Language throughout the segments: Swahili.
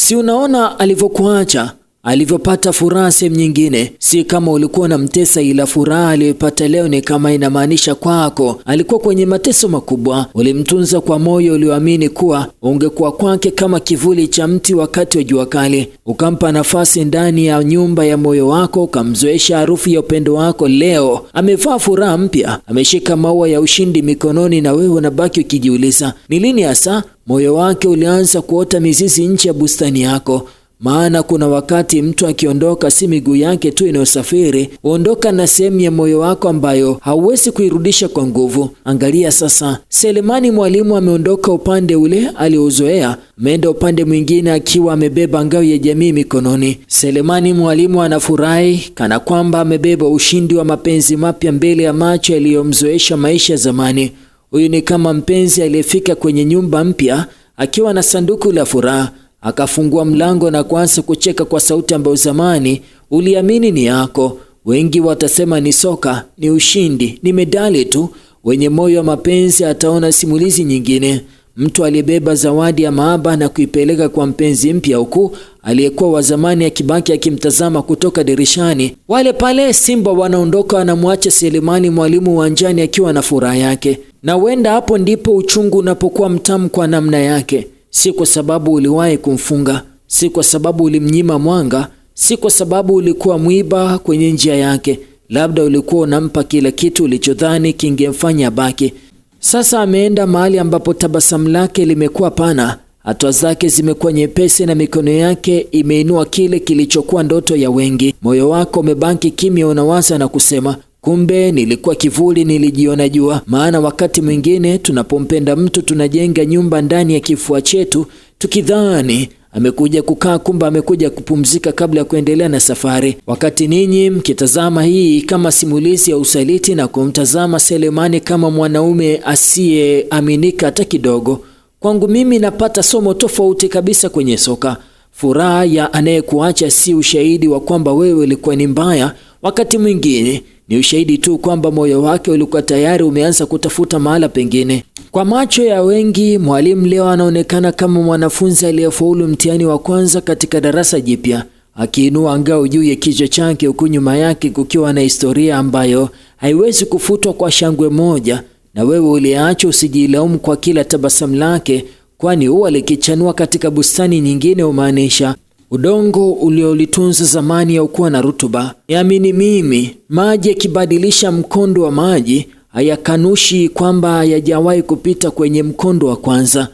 Si unaona alivyokuacha, alivyopata furaha sehemu nyingine. Si kama ulikuwa na mtesa, ila furaha aliyopata leo ni kama inamaanisha kwako alikuwa kwenye mateso makubwa. Ulimtunza kwa moyo ulioamini kuwa ungekuwa kwake kama kivuli cha mti wakati wa jua kali. Ukampa nafasi ndani ya nyumba ya moyo wako, ukamzoesha harufu ya upendo wako. Leo amevaa furaha mpya, ameshika maua ya ushindi mikononi, na wewe unabaki ukijiuliza ni lini hasa moyo wake ulianza kuota mizizi nje ya bustani yako. Maana kuna wakati mtu akiondoka, si miguu yake tu inayosafiri, huondoka na sehemu ya moyo wako ambayo hauwezi kuirudisha kwa nguvu. Angalia sasa, Selemani mwalimu ameondoka upande ule aliozoea, ameenda upande mwingine akiwa amebeba ngao ya jamii mikononi. Selemani mwalimu anafurahi kana kwamba amebeba ushindi wa mapenzi mapya mbele ya macho yaliyomzoesha maisha zamani. Huyu ni kama mpenzi aliyefika kwenye nyumba mpya akiwa na sanduku la furaha, akafungua mlango na kuanza kucheka kwa sauti ambayo zamani uliamini ni yako. Wengi watasema ni soka, ni ushindi, ni medali tu. Wenye moyo wa mapenzi ataona simulizi nyingine. Mtu aliyebeba zawadi ya mahaba na kuipeleka kwa mpenzi mpya, huku aliyekuwa wa zamani akibaki akimtazama kutoka dirishani. Wale pale Simba wanaondoka, wanamwacha Selemani mwalimu uwanjani akiwa na furaha yake. Na wenda hapo ndipo uchungu unapokuwa mtamu kwa namna yake. Si kwa sababu uliwahi kumfunga, si kwa sababu ulimnyima mwanga, si kwa sababu ulikuwa mwiba kwenye njia yake. Labda ulikuwa unampa kila kitu ulichodhani kingemfanya baki. Sasa ameenda mahali ambapo tabasamu lake limekuwa pana, hatua zake zimekuwa nyepesi, na mikono yake imeinua kile kilichokuwa ndoto ya wengi. Moyo wako umebaki kimya, unawaza na kusema, kumbe nilikuwa kivuli, nilijiona jua. Maana wakati mwingine tunapompenda mtu tunajenga nyumba ndani ya kifua chetu tukidhani amekuja kukaa, kumbe amekuja kupumzika kabla ya kuendelea na safari. Wakati ninyi mkitazama hii kama simulizi ya usaliti na kumtazama Selemani kama mwanaume asiyeaminika hata kidogo, kwangu mimi napata somo tofauti kabisa kwenye soka. Furaha ya anayekuacha si ushahidi wa kwamba wewe ulikuwa ni mbaya. Wakati mwingine ni ushahidi tu kwamba moyo wake ulikuwa tayari umeanza kutafuta mahala pengine. Kwa macho ya wengi, mwalimu leo anaonekana kama mwanafunzi aliyefaulu mtihani wa kwanza katika darasa jipya, akiinua ngao juu ya kichwa chake, huku nyuma yake kukiwa na historia ambayo haiwezi kufutwa kwa shangwe moja. Na wewe uliacha, usijilaumu kwa kila tabasamu lake, kwani huwa likichanua katika bustani nyingine humaanisha udongo uliolitunza zamani haukuwa na rutuba. Niamini mimi, maji yakibadilisha mkondo wa maji hayakanushi kwamba hayajawahi kupita kwenye mkondo wa kwanza.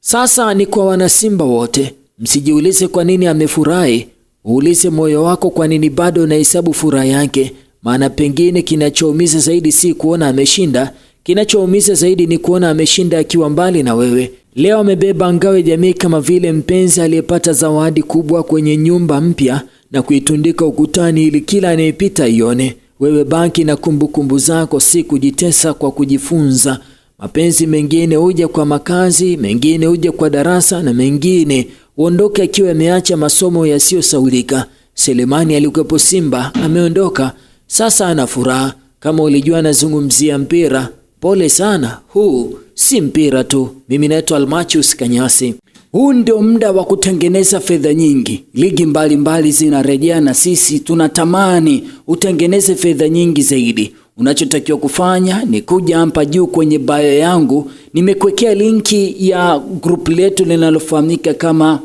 Sasa ni kwa wanasimba wote, msijiulize kwa nini amefurahi, uulize moyo wako kwa nini bado unahesabu furaha yake. Maana pengine kinachoumiza zaidi si kuona ameshinda, kinachoumiza zaidi ni kuona ameshinda akiwa mbali na wewe. Leo amebeba ngao ya jamii kama vile mpenzi aliyepata zawadi kubwa kwenye nyumba mpya na kuitundika ukutani ili kila anayepita ione. Wewe baki na kumbukumbu zako, si kujitesa kwa kujifunza. Mapenzi mengine huja kwa makazi, mengine huja kwa darasa, na mengine uondoke akiwa ameacha masomo yasiyosaulika. Selemani alikuwepo Simba, ameondoka, sasa ana furaha. Kama ulijua nazungumzia mpira, pole sana, huu si mpira tu. Mimi naitwa Almachus Kanyasi. Huu ndio muda wa kutengeneza fedha nyingi. Ligi mbalimbali zinarejea na sisi tunatamani utengeneze fedha nyingi zaidi. Unachotakiwa kufanya ni kuja hapa juu kwenye bio yangu. Nimekuwekea linki ya group letu linalofahamika kama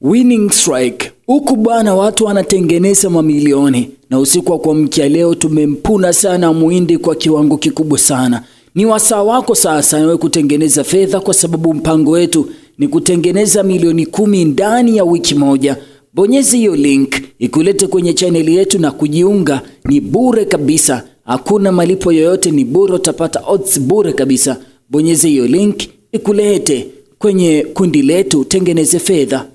Winning Strike. Huku bwana, watu wanatengeneza mamilioni, na usiku wa kuamkia leo tumempuna sana muhindi kwa kiwango kikubwa sana. Ni wasaa wako sasa wewe kutengeneza fedha, kwa sababu mpango wetu ni kutengeneza milioni 10 ndani ya wiki moja. Bonyeza hiyo link ikulete kwenye channel yetu, na kujiunga ni bure kabisa. Hakuna malipo yoyote, ni bure, utapata odds bure kabisa. Bonyeza hiyo link ikulete kwenye kundi letu, tengeneze fedha.